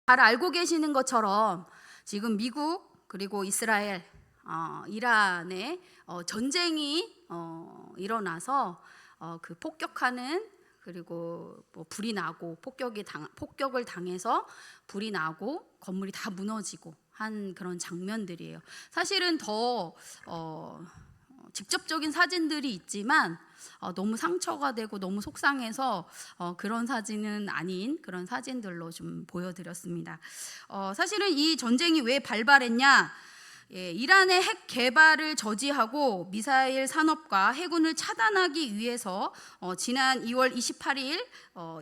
잘 알고 계시는 것처럼 지금 미국 그리고 이스라엘, 이란에 전쟁이 일어나서 그 폭격하는, 그리고 뭐 불이 나고 폭격을 당해서 불이 나고 건물이 다 무너지고 한 그런 장면들이에요. 사실은 더 직접적인 사진들이 있지만 너무 상처가 되고 너무 속상해서 그런 사진은 아닌 그런 사진들로 좀 보여드렸습니다. 사실은 이 전쟁이 왜 발발했냐? 이란의 핵 개발을 저지하고 미사일 산업과 해군을 차단하기 위해서 지난 2월 28일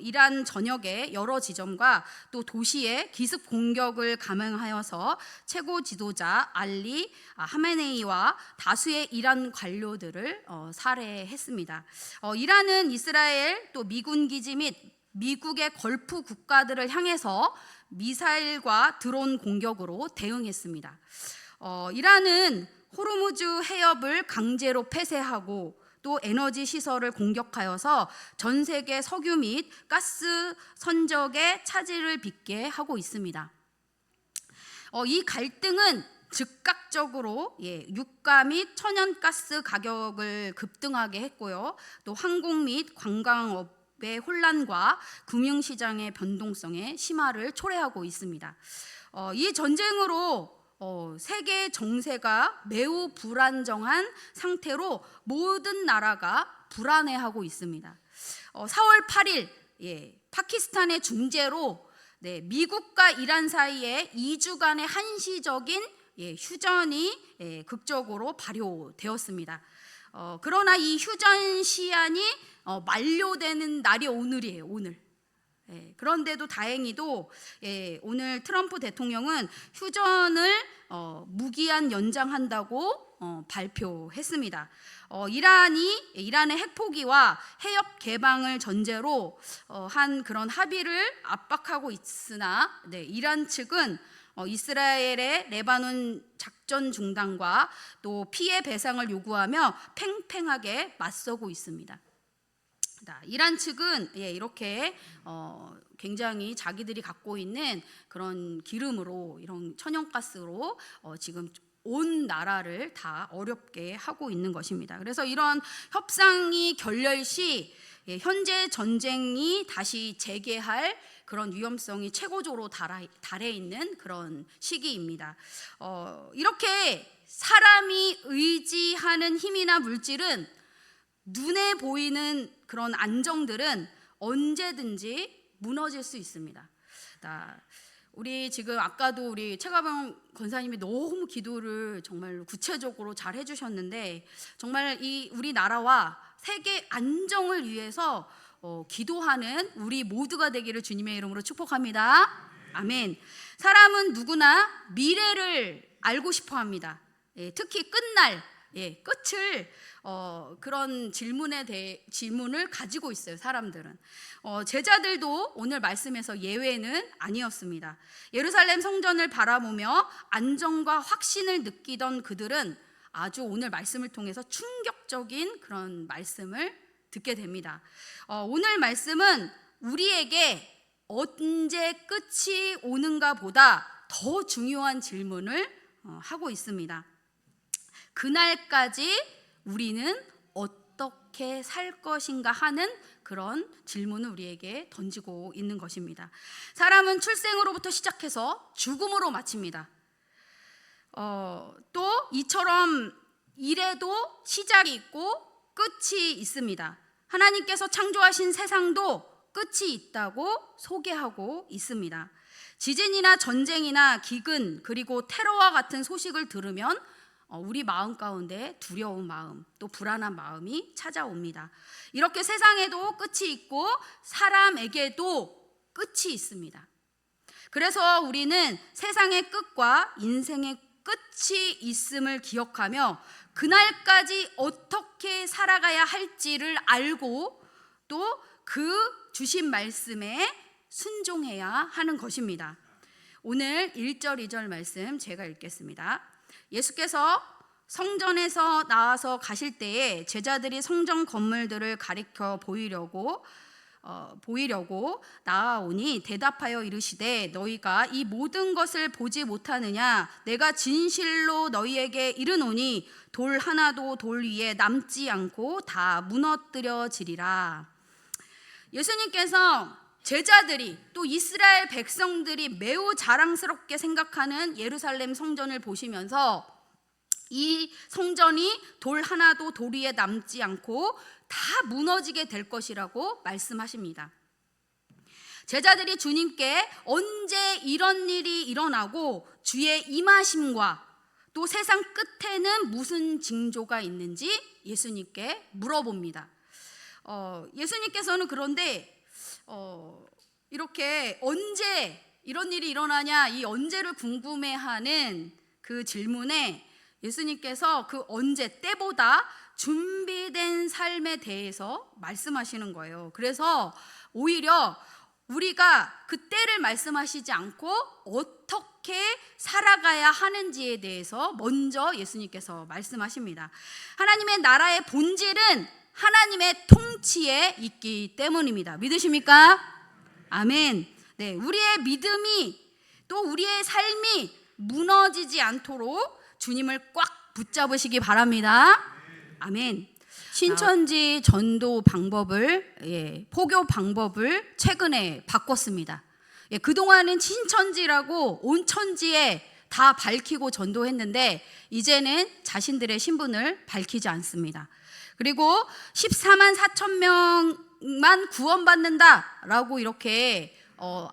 이란 전역의 여러 지점과 또 도시에 기습 공격을 감행하여서 최고 지도자 알리 하메네이와 다수의 이란 관료들을 살해했습니다. 이란은 이스라엘 또 미군 기지 및 미국의 걸프 국가들을 향해서 미사일과 드론 공격으로 대응했습니다. 이란은 호르무즈 해협을 강제로 폐쇄하고 또 에너지 시설을 공격하여서 전 세계 석유 및 가스 선적에 차질을 빚게 하고 있습니다. 이 갈등은 즉각적으로 유가 및 천연가스 가격을 급등하게 했고요. 또 항공 및 관광업의 혼란과 금융시장의 변동성의 심화를 초래하고 있습니다. 이 전쟁으로 세계 정세가 매우 불안정한 상태로 모든 나라가 불안해하고 있습니다. 4월 8일 파키스탄의 중재로 미국과 이란 사이에 2주간의 한시적인 휴전이 극적으로 발효되었습니다. 그러나 이 휴전 시한이 만료되는 날이 오늘이에요. 오늘. 그런데도 다행히도 오늘 트럼프 대통령은 휴전을 무기한 연장한다고 발표했습니다. 이란의 핵포기와 해협 개방을 전제로 한 그런 합의를 압박하고 있으나 이란 측은 이스라엘의 레바논 작전 중단과 또 피해 배상을 요구하며 팽팽하게 맞서고 있습니다. 이란 측은 이렇게 굉장히 자기들이 갖고 있는 그런 기름으로, 이런 천연가스로 지금 온 나라를 다 어렵게 하고 있는 것입니다. 그래서 이런 협상이 결렬 시 현재 전쟁이 다시 재개할 그런 위험성이 최고조로 달해 있는 그런 시기입니다. 이렇게 사람이 의지하는 힘이나 물질은, 눈에 보이는 그런 안정들은 언제든지 무너질 수 있습니다. 우리 지금 아까도 우리 최가병 권사님이 너무 기도를 정말 구체적으로 잘 해주셨는데, 정말 이 우리나라와 세계 안정을 위해서 기도하는 우리 모두가 되기를 주님의 이름으로 축복합니다. 아멘. 사람은 누구나 미래를 알고 싶어 합니다. 특히 끝날 끝을 그런 질문을 가지고 있어요. 사람들은. 제자들도 오늘 말씀에서 예외는 아니었습니다. 예루살렘 성전을 바라보며 안정과 확신을 느끼던 그들은 아주 오늘 말씀을 통해서 충격적인 그런 말씀을 듣게 됩니다. 오늘 말씀은 우리에게 언제 끝이 오는가 보다 더 중요한 질문을 하고 있습니다. 그날까지 우리는 어떻게 살 것인가 하는 그런 질문을 우리에게 던지고 있는 것입니다. 사람은 출생으로부터 시작해서 죽음으로 마칩니다. 또 이처럼 일에도 시작이 있고 끝이 있습니다. 하나님께서 창조하신 세상도 끝이 있다고 소개하고 있습니다. 지진이나 전쟁이나 기근 그리고 테러와 같은 소식을 들으면 우리 마음 가운데 두려운 마음, 또 불안한 마음이 찾아옵니다. 이렇게 세상에도 끝이 있고 사람에게도 끝이 있습니다. 그래서 우리는 세상의 끝과 인생의 끝이 있음을 기억하며 그날까지 어떻게 살아가야 할지를 알고 또 그 주신 말씀에 순종해야 하는 것입니다. 오늘 1절 2절 말씀 제가 읽겠습니다. 예수께서 성전에서 나와서 가실 때에 제자들이 성전 건물들을 가리켜 보이려고 보이려고 나아오니 대답하여 이르시되 너희가 이 모든 것을 보지 못하느냐? 내가 진실로 너희에게 이르노니 돌 하나도 돌 위에 남지 않고 다 무너뜨려지리라. 예수님께서 제자들이 또 이스라엘 백성들이 매우 자랑스럽게 생각하는 예루살렘 성전을 보시면서 이 성전이 돌 하나도 돌 위에 남지 않고 다 무너지게 될 것이라고 말씀하십니다. 제자들이 주님께 언제 이런 일이 일어나고 주의 임하심과 또 세상 끝에는 무슨 징조가 있는지 예수님께 물어봅니다. 예수님께서는 그런데 이렇게 언제 이런 일이 일어나냐, 이 언제를 궁금해하는 그 질문에 예수님께서 그 언제, 때보다 준비된 삶에 대해서 말씀하시는 거예요. 그래서 오히려 우리가 그 때를 말씀하시지 않고 어떻게 살아가야 하는지에 대해서 먼저 예수님께서 말씀하십니다. 하나님의 나라의 본질은 하나님의 통치에 있기 때문입니다. 믿으십니까? 아멘. 네, 우리의 믿음이 또 우리의 삶이 무너지지 않도록 주님을 꽉 붙잡으시기 바랍니다. 아멘. 신천지 전도 방법을, 포교 방법을 최근에 바꿨습니다. 그동안은 신천지라고 온 천지에 다 밝히고 전도했는데 이제는 자신들의 신분을 밝히지 않습니다. 그리고 14만 4천 명만 구원받는다라고 이렇게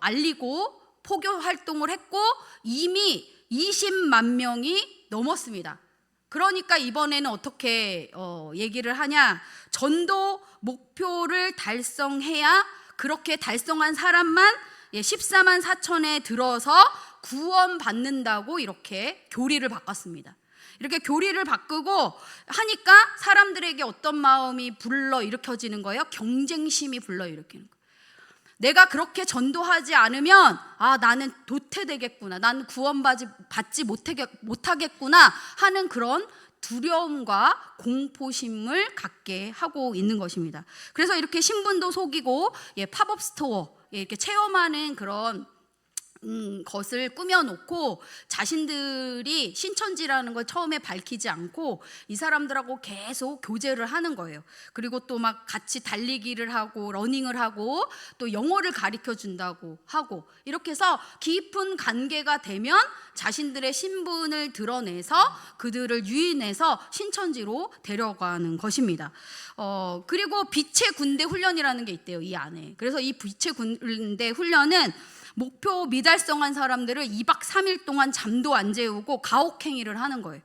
알리고 포교 활동을 했고 이미 20만 명이 넘었습니다. 그러니까 이번에는 어떻게 얘기를 하냐? 전도 목표를 달성해야 그렇게 달성한 사람만 14만 4천에 들어서 구원받는다고 이렇게 교리를 바꿨습니다. 이렇게 교리를 바꾸고 하니까 사람들에게 어떤 마음이 불러일으켜지는 거예요? 경쟁심이 불러일으키는 거예요. 내가 그렇게 전도하지 않으면 나는 도태되겠구나, 나는 구원받지 못하겠구나 하는 그런 두려움과 공포심을 갖게 하고 있는 것입니다. 그래서 이렇게 신분도 속이고 팝업 스토어 이렇게 체험하는 그런 것을 꾸며놓고 자신들이 신천지라는 걸 처음에 밝히지 않고 이 사람들하고 계속 교제를 하는 거예요. 그리고 또 막 같이 달리기를 하고 러닝을 하고 또 영어를 가르쳐 준다고 하고 이렇게 해서 깊은 관계가 되면 자신들의 신분을 드러내서 그들을 유인해서 신천지로 데려가는 것입니다. 그리고 빛의 군대 훈련이라는 게 있대요, 이 안에. 그래서 이 빛의 군대 훈련은 목표 미달성한 사람들을 2박 3일 동안 잠도 안 재우고 가혹행위를 하는 거예요.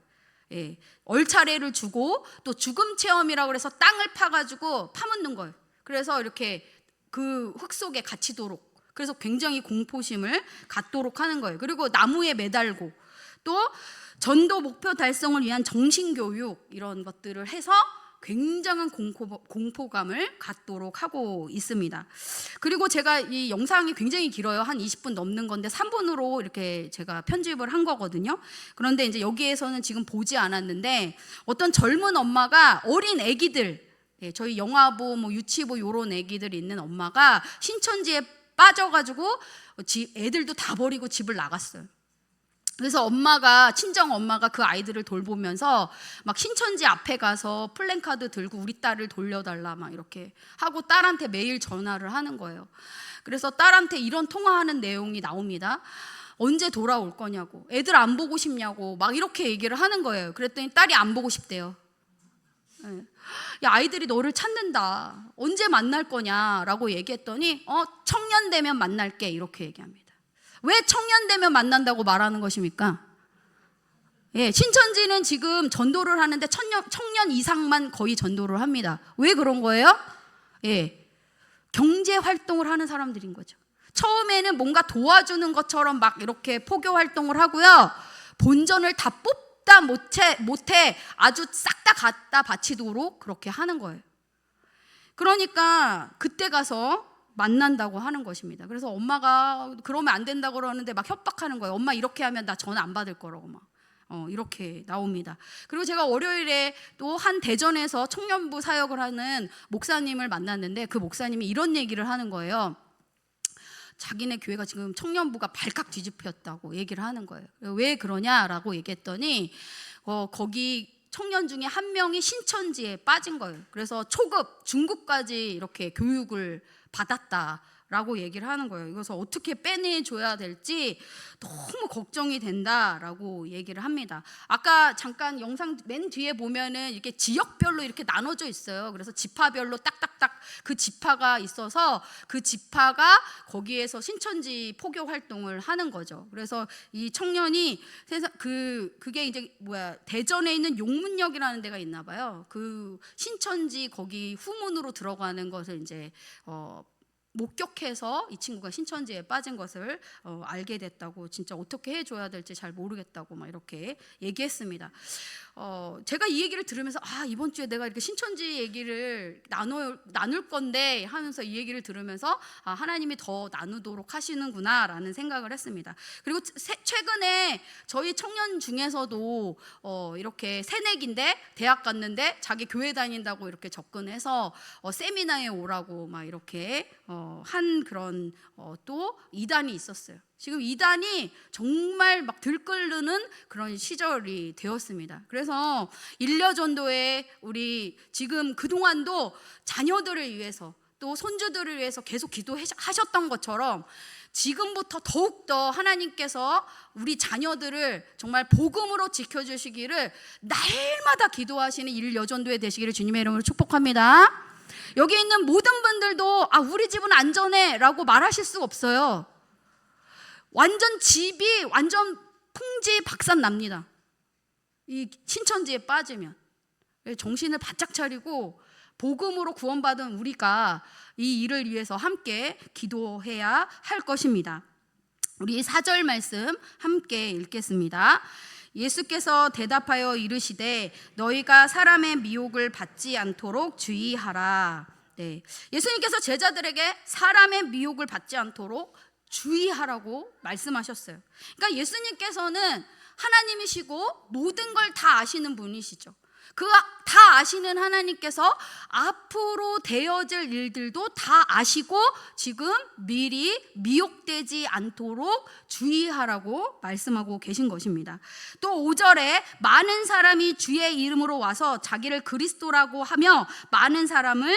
얼차례를 주고 또 죽음 체험이라고 해서 땅을 파가지고 파묻는 거예요. 그래서 이렇게 그 흙 속에 갇히도록, 그래서 굉장히 공포심을 갖도록 하는 거예요. 그리고 나무에 매달고 또 전도 목표 달성을 위한 정신교육 이런 것들을 해서 굉장한 공포감을 갖도록 하고 있습니다. 그리고 제가 이 영상이 굉장히 길어요. 한 20분 넘는 건데 3분으로 이렇게 제가 편집을 한 거거든요. 그런데 이제 여기에서는 지금 보지 않았는데 어떤 젊은 엄마가 어린 아기들, 저희 영아부, 유치부 이런 아기들이 있는 엄마가 신천지에 빠져가지고 애들도 다 버리고 집을 나갔어요. 그래서 친정 엄마가 그 아이들을 돌보면서 막 신천지 앞에 가서 플랜카드 들고 우리 딸을 돌려달라 막 이렇게 하고 딸한테 매일 전화를 하는 거예요. 그래서 딸한테 이런 통화하는 내용이 나옵니다. 언제 돌아올 거냐고, 애들 안 보고 싶냐고 막 이렇게 얘기를 하는 거예요. 그랬더니 딸이 안 보고 싶대요. 야, 아이들이 너를 찾는다. 언제 만날 거냐라고 얘기했더니 청년 되면 만날게 이렇게 얘기합니다. 왜 청년 되면 만난다고 말하는 것입니까? 신천지는 지금 전도를 하는데 청년 이상만 거의 전도를 합니다. 왜 그런 거예요? 경제 활동을 하는 사람들인 거죠. 처음에는 뭔가 도와주는 것처럼 막 이렇게 포교 활동을 하고요. 본전을 다 뽑다 못해 아주 싹 다 갖다 바치도록 그렇게 하는 거예요. 그러니까 그때 가서 만난다고 하는 것입니다. 그래서 엄마가 그러면 안 된다고 그러는데 막 협박하는 거예요. 엄마 이렇게 하면 나 전화 안 받을 거라고 막 이렇게 나옵니다. 그리고 제가 월요일에 또 한 대전에서 청년부 사역을 하는 목사님을 만났는데 그 목사님이 이런 얘기를 하는 거예요. 자기네 교회가 지금 청년부가 발칵 뒤집혔다고 얘기를 하는 거예요. 왜 그러냐라고 얘기했더니 거기 청년 중에 한 명이 신천지에 빠진 거예요. 그래서 초급, 중급까지 이렇게 교육을 받았다라고 얘기를 하는 거예요. 이것을 어떻게 빼내줘야 될지 너무 걱정이 된다라고 얘기를 합니다. 아까 잠깐 영상 맨 뒤에 보면은 이렇게 지역별로 이렇게 나눠져 있어요. 그래서 지파별로 딱딱딱 그 지파가 있어서 그 지파가 거기에서 신천지 포교 활동을 하는 거죠. 그래서 이 청년이 그게 이제 대전에 있는 용문역이라는 데가 있나 봐요. 그 신천지 거기 후문으로 들어가는 것을 이제 목격해서 이 친구가 신천지에 빠진 것을 알게 됐다고, 진짜 어떻게 해줘야 될지 잘 모르겠다고 막 이렇게 얘기했습니다. 제가 이 얘기를 들으면서 이번 주에 내가 이렇게 신천지 얘기를 나눌 건데 하면서 이 얘기를 들으면서 하나님이 더 나누도록 하시는구나 라는 생각을 했습니다. 그리고 최근에 저희 청년 중에서도 이렇게 새내기인데 대학 갔는데 자기 교회 다닌다고 이렇게 접근해서 세미나에 오라고 막 이렇게 한 그런 또 이단이 있었어요. 지금 이단이 정말 막 들끓는 그런 시절이 되었습니다. 그래서 일려전도에 우리 지금 그동안도 자녀들을 위해서 또 손주들을 위해서 계속 기도하셨던 것처럼 지금부터 더욱더 하나님께서 우리 자녀들을 정말 복음으로 지켜주시기를 날마다 기도하시는 일여전도회 되시기를 주님의 이름으로 축복합니다. 여기 있는 모든 분들도 우리 집은 안전해 라고 말하실 수 없어요. 완전 집이 완전 풍지박산 납니다. 이 신천지에 빠지면. 정신을 바짝 차리고 복음으로 구원받은 우리가 이 일을 위해서 함께 기도해야 할 것입니다. 우리 4절 말씀 함께 읽겠습니다. 예수께서 대답하여 이르시되 너희가 사람의 미혹을 받지 않도록 주의하라. 네. 예수님께서 제자들에게 사람의 미혹을 받지 않도록 주의하라고 말씀하셨어요. 그러니까 예수님께서는 하나님이시고 모든 걸 다 아시는 분이시죠. 그 다 아시는 하나님께서 앞으로 되어질 일들도 다 아시고 지금 미리 미혹되지 않도록 주의하라고 말씀하고 계신 것입니다. 또 5절에 많은 사람이 주의 이름으로 와서 자기를 그리스도라고 하며 많은 사람을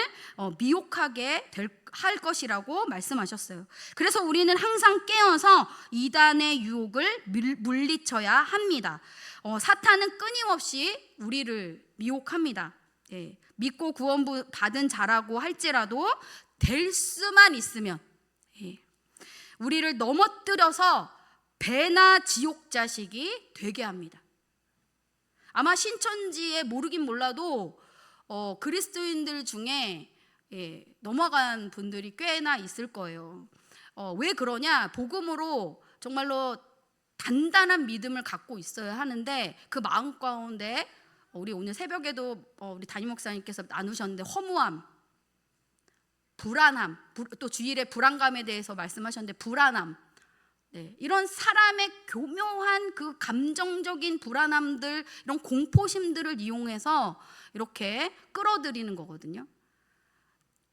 미혹하게 할 것이라고 말씀하셨어요. 그래서 우리는 항상 깨어서 이단의 유혹을 물리쳐야 합니다. 사탄은 끊임없이 우리를 미혹합니다. 믿고 구원 받은 자라고 할지라도 될 수만 있으면 우리를 넘어뜨려서 배나 지옥 자식이 되게 합니다. 아마 신천지에 모르긴 몰라도 그리스도인들 중에 넘어간 분들이 꽤나 있을 거예요. 왜 그러냐? 복음으로 정말로 단단한 믿음을 갖고 있어야 하는데 그 마음 가운데 우리 오늘 새벽에도 우리 담임 목사님께서 나누셨는데 허무함, 불안함, 또 주일에 불안감에 대해서 말씀하셨는데 불안함, 이런 사람의 교묘한 그 감정적인 불안함들, 이런 공포심들을 이용해서 이렇게 끌어들이는 거거든요.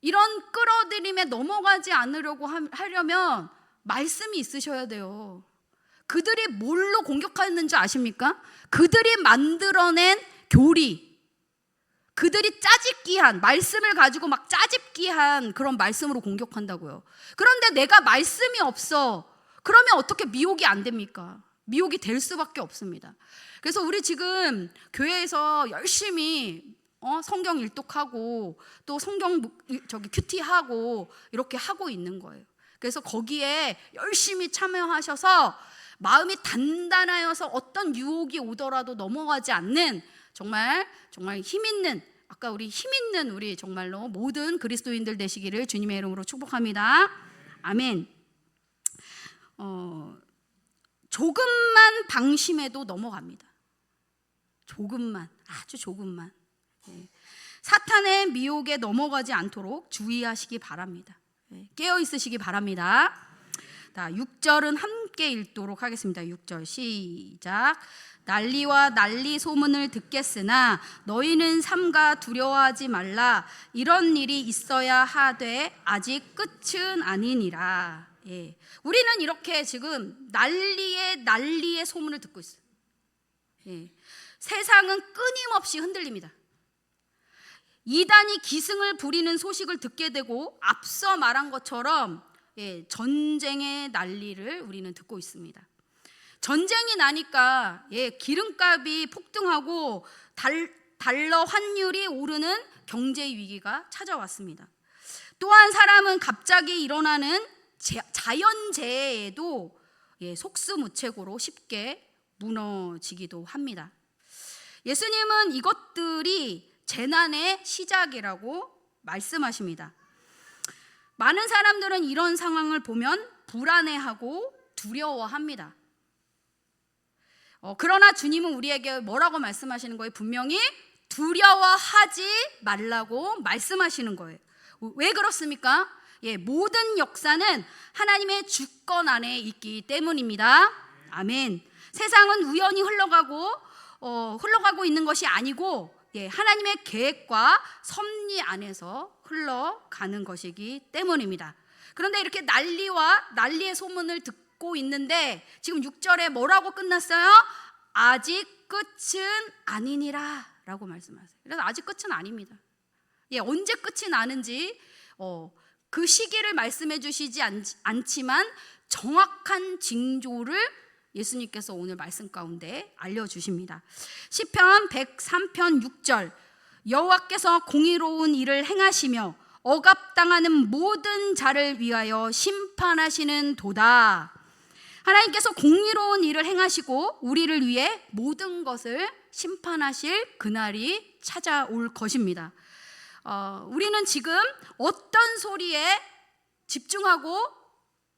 이런 끌어들임에 넘어가지 않으려고 하려면 말씀이 있으셔야 돼요. 그들이 뭘로 공격하는지 아십니까? 그들이 만들어낸 교리, 그들이 짜집기한 말씀을 가지고 막 짜집기한 그런 말씀으로 공격한다고요. 그런데 내가 말씀이 없어. 그러면 어떻게 미혹이 안 됩니까? 미혹이 될 수밖에 없습니다. 그래서 우리 지금 교회에서 열심히 성경 일독하고 또 성경 큐티하고 이렇게 하고 있는 거예요. 그래서 거기에 열심히 참여하셔서 마음이 단단하여서 어떤 유혹이 오더라도 넘어가지 않는 정말 힘있는, 아까 우리 힘있는 우리 정말로 모든 그리스도인들 되시기를 주님의 이름으로 축복합니다. 아멘. 조금만 방심해도 넘어갑니다. 조금만, 아주 조금만. 사탄의 미혹에 넘어가지 않도록 주의하시기 바랍니다. 깨어 있으시기 바랍니다. 자, 6절은 함께 읽도록 하겠습니다. 6절 시작. 난리와 난리 소문을 듣겠으나 너희는 삼가 두려워하지 말라. 이런 일이 있어야 하되 아직 끝은 아니니라. 예. 우리는 이렇게 지금 난리의 소문을 듣고 있어요. 예. 세상은 끊임없이 흔들립니다. 이단이 기승을 부리는 소식을 듣게 되고 앞서 말한 것처럼 전쟁의 난리를 우리는 듣고 있습니다. 전쟁이 나니까 기름값이 폭등하고 달러 환율이 오르는 경제 위기가 찾아왔습니다. 또한 사람은 갑자기 일어나는 자연재해에도 속수무책으로 쉽게 무너지기도 합니다. 예수님은 이것들이 재난의 시작이라고 말씀하십니다. 많은 사람들은 이런 상황을 보면 불안해하고 두려워합니다. 그러나 주님은 우리에게 뭐라고 말씀하시는 거예요? 분명히 두려워하지 말라고 말씀하시는 거예요. 왜 그렇습니까? 모든 역사는 하나님의 주권 안에 있기 때문입니다. 아멘. 세상은 우연히 흘러가고 있는 것이 아니고 하나님의 계획과 섭리 안에서 흘러가는 것이기 때문입니다. 그런데 이렇게 난리의 소문을 듣고 있는데 지금 6절에 뭐라고 끝났어요? 아직 끝은 아니니라 라고 말씀하세요. 그래서 아직 끝은 아닙니다. 언제 끝이 나는지 그 시기를 말씀해 주시지 않지만 정확한 징조를 예수님께서 오늘 말씀 가운데 알려주십니다. 시편 103편 6절 여호와께서 공의로운 일을 행하시며 억압당하는 모든 자를 위하여 심판하시는 도다. 하나님께서 공의로운 일을 행하시고 우리를 위해 모든 것을 심판하실 그날이 찾아올 것입니다. 우리는 지금 어떤 소리에 집중하고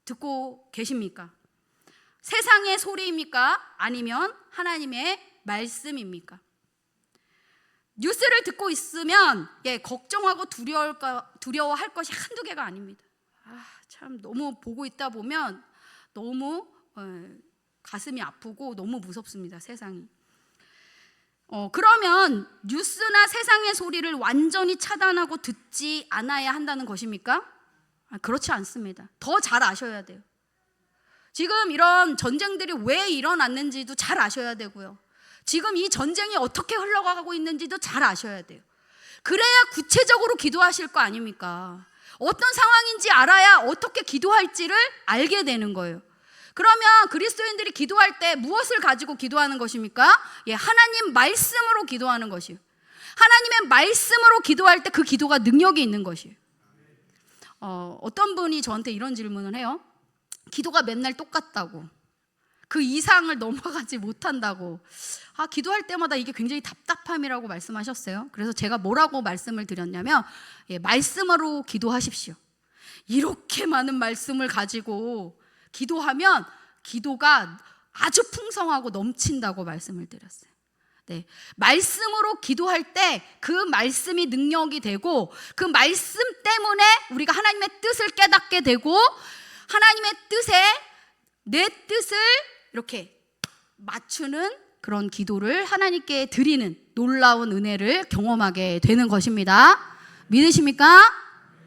듣고 계십니까? 세상의 소리입니까? 아니면 하나님의 말씀입니까? 뉴스를 듣고 있으면 걱정하고 두려워할 것이 한두 개가 아닙니다. 참 너무 보고 있다 보면 너무 가슴이 아프고 너무 무섭습니다. 세상이. 그러면 뉴스나 세상의 소리를 완전히 차단하고 듣지 않아야 한다는 것입니까? 그렇지 않습니다. 더 잘 아셔야 돼요. 지금 이런 전쟁들이 왜 일어났는지도 잘 아셔야 되고요. 지금 이 전쟁이 어떻게 흘러가고 있는지도 잘 아셔야 돼요. 그래야 구체적으로 기도하실 거 아닙니까? 어떤 상황인지 알아야 어떻게 기도할지를 알게 되는 거예요. 그러면 그리스도인들이 기도할 때 무엇을 가지고 기도하는 것입니까? 하나님 말씀으로 기도하는 것이에요. 하나님의 말씀으로 기도할 때 그 기도가 능력이 있는 것이에요. 어떤 분이 저한테 이런 질문을 해요. 기도가 맨날 똑같다고, 그 이상을 넘어가지 못한다고, 기도할 때마다 이게 굉장히 답답함이라고 말씀하셨어요. 그래서 제가 뭐라고 말씀을 드렸냐면 말씀으로 기도하십시오. 이렇게 많은 말씀을 가지고 기도하면 기도가 아주 풍성하고 넘친다고 말씀을 드렸어요. 말씀으로 기도할 때 그 말씀이 능력이 되고 그 말씀 때문에 우리가 하나님의 뜻을 깨닫게 되고 하나님의 뜻에 내 뜻을 이렇게 맞추는 그런 기도를 하나님께 드리는 놀라운 은혜를 경험하게 되는 것입니다. 믿으십니까?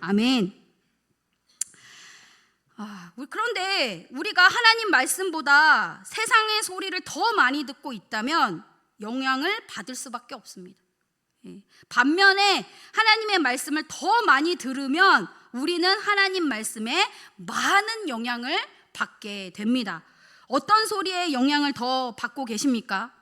아멘. 그런데 우리가 하나님 말씀보다 세상의 소리를 더 많이 듣고 있다면 영향을 받을 수밖에 없습니다. 반면에 하나님의 말씀을 더 많이 들으면 우리는 하나님 말씀에 많은 영향을 받게 됩니다. 어떤 소리에 영향을 더 받고 계십니까?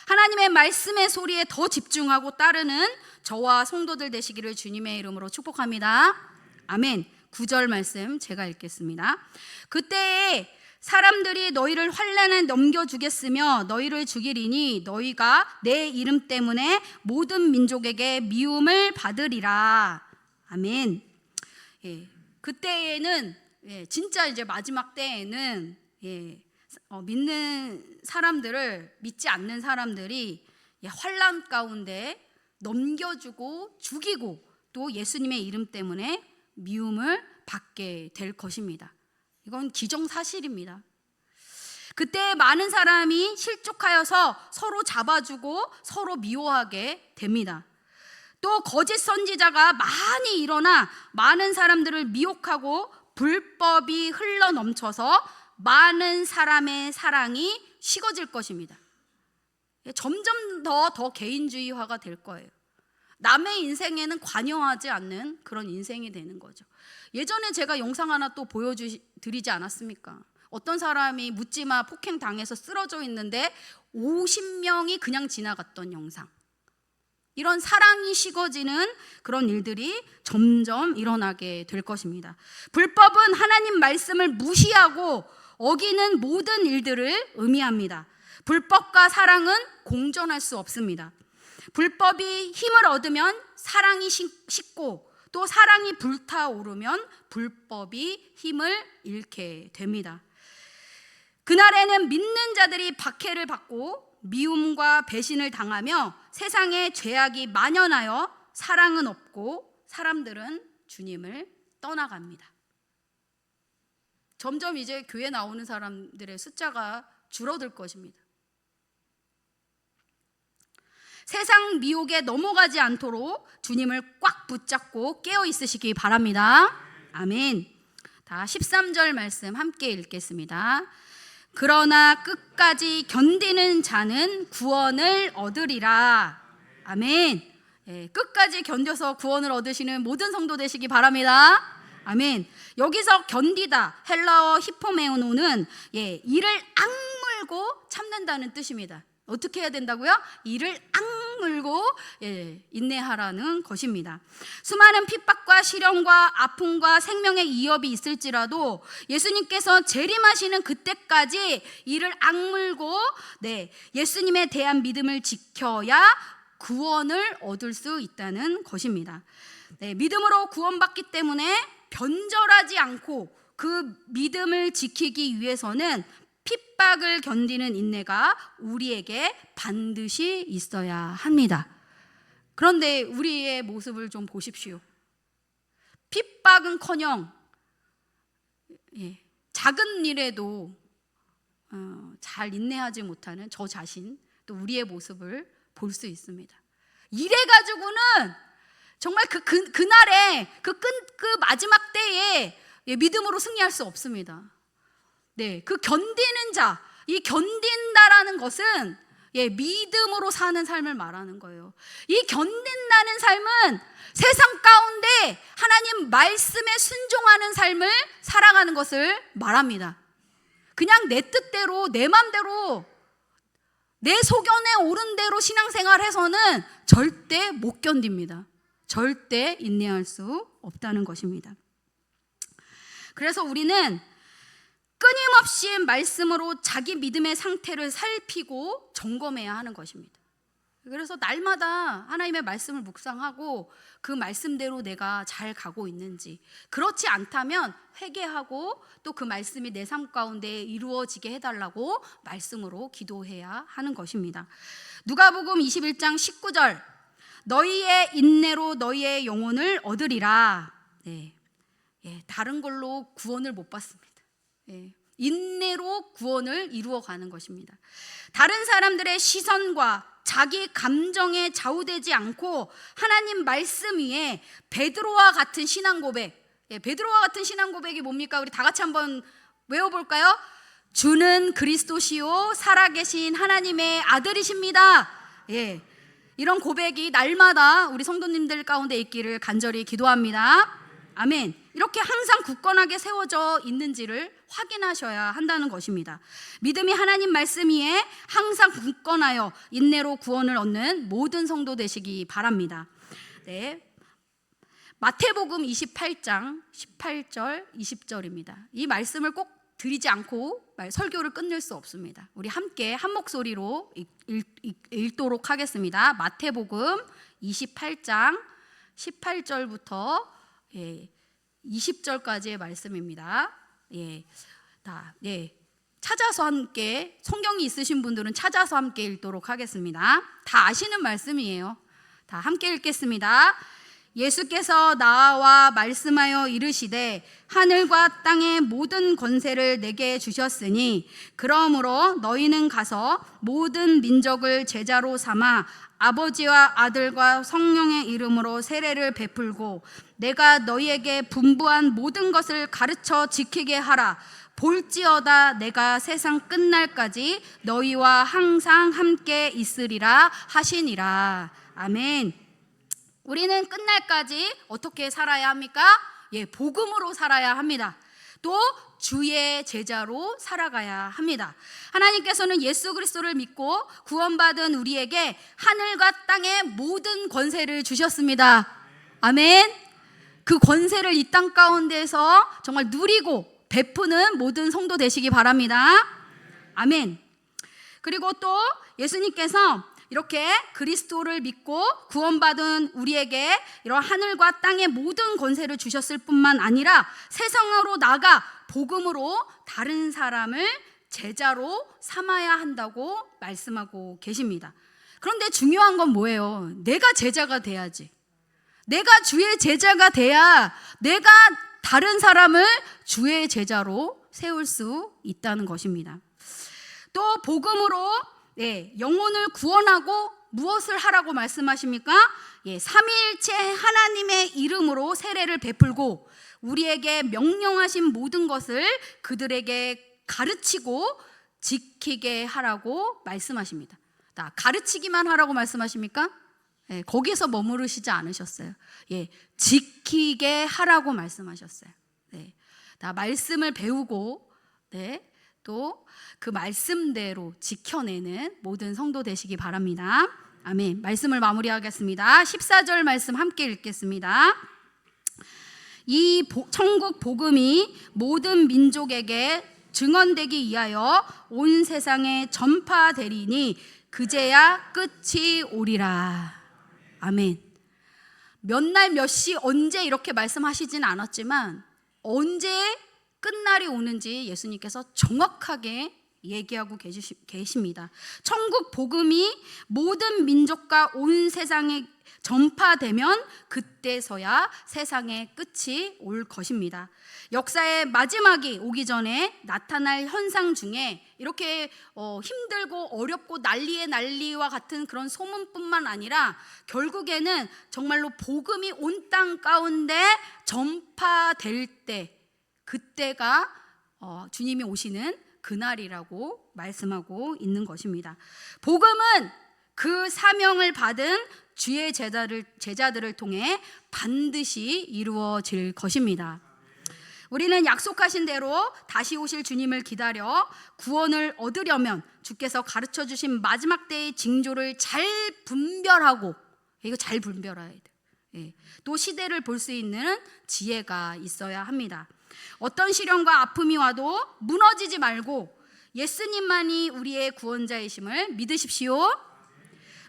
하나님의 말씀의 소리에 더 집중하고 따르는 저와 성도들 되시기를 주님의 이름으로 축복합니다. 아멘. 9절 말씀 제가 읽겠습니다. 그때에 사람들이 너희를 환난에 넘겨주겠으며 너희를 죽이리니 너희가 내 이름 때문에 모든 민족에게 미움을 받으리라. 아멘. 그때에는 진짜 이제 마지막 때에는 믿는 사람들을 믿지 않는 사람들이 환난 가운데 넘겨주고 죽이고 또 예수님의 이름 때문에 미움을 받게 될 것입니다. 이건 기정사실입니다. 그때 많은 사람이 실족하여서 서로 잡아주고 서로 미워하게 됩니다. 또 거짓 선지자가 많이 일어나 많은 사람들을 미혹하고 불법이 흘러 넘쳐서 많은 사람의 사랑이 식어질 것입니다. 점점 더 개인주의화가 될 거예요. 남의 인생에는 관여하지 않는 그런 인생이 되는 거죠. 예전에 제가 영상 하나 또 보여드리지 않았습니까? 어떤 사람이 묻지마 폭행당해서 쓰러져 있는데 50명이 그냥 지나갔던 영상. 이런 사랑이 식어지는 그런 일들이 점점 일어나게 될 것입니다. 불법은 하나님 말씀을 무시하고 어기는 모든 일들을 의미합니다. 불법과 사랑은 공존할 수 없습니다. 불법이 힘을 얻으면 사랑이 식고 또 사랑이 불타오르면 불법이 힘을 잃게 됩니다. 그날에는 믿는 자들이 박해를 받고 미움과 배신을 당하며 세상에 죄악이 만연하여 사랑은 없고 사람들은 주님을 떠나갑니다. 점점 이제 교회 나오는 사람들의 숫자가 줄어들 것입니다. 세상 미혹에 넘어가지 않도록 주님을 꽉 붙잡고 깨어 있으시기 바랍니다. 아멘. 다 13절 말씀 함께 읽겠습니다. 그러나 끝까지 견디는 자는 구원을 얻으리라. 아멘. 끝까지 견뎌서 구원을 얻으시는 모든 성도 되시기 바랍니다. 아멘. 여기서 견디다, 헬라어 히포메오노는 이를 악물고 참는다는 뜻입니다. 어떻게 해야 된다고요? 이를 악물고 인내하라는 것입니다. 수많은 핍박과 시련과 아픔과 생명의 위협이 있을지라도 예수님께서 재림하시는 그때까지 이를 악물고 예수님에 대한 믿음을 지켜야 구원을 얻을 수 있다는 것입니다. 믿음으로 구원받기 때문에 변절하지 않고 그 믿음을 지키기 위해서는 핍박을 견디는 인내가 우리에게 반드시 있어야 합니다. 그런데 우리의 모습을 좀 보십시오. 핍박은커녕 작은 일에도 잘 인내하지 못하는 저 자신, 또 우리의 모습을 볼 수 있습니다. 이래가지고는 정말 그날에 그 마지막 때에 믿음으로 승리할 수 없습니다. 그 견디는 자, 이 견딘다라는 것은 믿음으로 사는 삶을 말하는 거예요. 이 견딘다는 삶은 세상 가운데 하나님 말씀에 순종하는 삶을 살아가는 것을 말합니다. 그냥 내 뜻대로 내 맘대로 내 소견에 오른 대로 신앙생활해서는 절대 못 견딥니다. 절대 인내할 수 없다는 것입니다. 그래서 우리는 끊임없이 말씀으로 자기 믿음의 상태를 살피고 점검해야 하는 것입니다. 그래서 날마다 하나님의 말씀을 묵상하고 그 말씀대로 내가 잘 가고 있는지, 그렇지 않다면 회개하고 또 그 말씀이 내 삶 가운데 이루어지게 해달라고 말씀으로 기도해야 하는 것입니다. 누가복음 21장 19절, 너희의 인내로 너희의 영혼을 얻으리라. 다른 걸로 구원을 못 받습니다. 인내로 구원을 이루어가는 것입니다. 다른 사람들의 시선과 자기 감정에 좌우되지 않고 하나님 말씀 위에 베드로와 같은 신앙 고백. 베드로와 같은 신앙 고백이 뭡니까? 우리 다 같이 한번 외워볼까요? 주는 그리스도시요 살아계신 하나님의 아들이십니다. 이런 고백이 날마다 우리 성도님들 가운데 있기를 간절히 기도합니다. 아멘. 이렇게 항상 굳건하게 세워져 있는지를 확인하셔야 한다는 것입니다. 믿음이 하나님 말씀 위에 항상 굳건하여 인내로 구원을 얻는 모든 성도 되시기 바랍니다. 마태복음 28장 18절 20절입니다. 이 말씀을 꼭 드리지 않고 설교를 끝낼 수 없습니다. 우리 함께 한 목소리로 읽도록 하겠습니다. 마태복음 28장 18절부터 20절까지의 말씀입니다. 찾아서 함께, 성경이 있으신 분들은 찾아서 함께 읽도록 하겠습니다. 다 아시는 말씀이에요. 다 함께 읽겠습니다. 예수께서 나와 말씀하여 이르시되 하늘과 땅의 모든 권세를 내게 주셨으니 그러므로 너희는 가서 모든 민족을 제자로 삼아 아버지와 아들과 성령의 이름으로 세례를 베풀고 내가 너희에게 분부한 모든 것을 가르쳐 지키게 하라. 볼지어다 내가 세상 끝날까지 너희와 항상 함께 있으리라 하시니라. 아멘. 우리는 끝날까지 어떻게 살아야 합니까? 복음으로 살아야 합니다. 또 주의 제자로 살아가야 합니다. 하나님께서는 예수 그리스도를 믿고 구원받은 우리에게 하늘과 땅의 모든 권세를 주셨습니다. 아멘. 그 권세를 이 땅 가운데서 정말 누리고 베푸는 모든 성도 되시기 바랍니다. 아멘. 그리고 또 예수님께서 이렇게 그리스도를 믿고 구원받은 우리에게 이런 하늘과 땅의 모든 권세를 주셨을 뿐만 아니라 세상으로 나가 복음으로 다른 사람을 제자로 삼아야 한다고 말씀하고 계십니다. 그런데 중요한 건 뭐예요? 내가 제자가 돼야지. 내가 주의 제자가 돼야 내가 다른 사람을 주의 제자로 세울 수 있다는 것입니다. 또 복음으로 영혼을 구원하고 무엇을 하라고 말씀하십니까? 삼위일체 하나님의 이름으로 세례를 베풀고 우리에게 명령하신 모든 것을 그들에게 가르치고 지키게 하라고 말씀하십니다. 가르치기만 하라고 말씀하십니까? 거기서 머무르시지 않으셨어요. 지키게 하라고 말씀하셨어요. 말씀을 배우고 또 그 말씀대로 지켜내는 모든 성도 되시기 바랍니다. 아멘. 말씀을 마무리하겠습니다. 14절 말씀 함께 읽겠습니다. 이 천국 복음이 모든 민족에게 증언되기 위하여 온 세상에 전파되리니 그제야 끝이 오리라. 아멘. 몇 날 몇 시 언제 이렇게 말씀하시진 않았지만 언제 끝날이 오는지 예수님께서 정확하게 얘기하고 계십니다. 천국 복음이 모든 민족과 온 세상에 전파되면 그때서야 세상의 끝이 올 것입니다. 역사의 마지막이 오기 전에 나타날 현상 중에 이렇게 힘들고 어렵고 난리와 같은 그런 소문뿐만 아니라 결국에는 정말로 복음이 온 땅 가운데 전파될 때, 그때가 주님이 오시는 그날이라고 말씀하고 있는 것입니다. 복음은 그 사명을 받은 주의 제자들을 통해 반드시 이루어질 것입니다. 우리는 약속하신 대로 다시 오실 주님을 기다려 구원을 얻으려면 주께서 가르쳐 주신 마지막 때의 징조를 잘 분별하고, 이거 잘 분별해야 돼요. 또 시대를 볼 수 있는 지혜가 있어야 합니다. 어떤 시련과 아픔이 와도 무너지지 말고 예수님만이 우리의 구원자이심을 믿으십시오.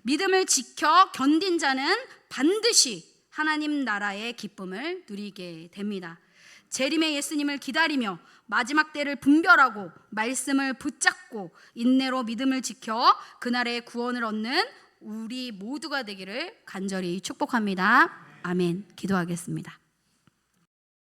믿음을 지켜 견딘 자는 반드시 하나님 나라의 기쁨을 누리게 됩니다. 재림의 예수님을 기다리며 마지막 때를 분별하고 말씀을 붙잡고 인내로 믿음을 지켜 그날의 구원을 얻는 우리 모두가 되기를 간절히 축복합니다. 아멘. 기도하겠습니다.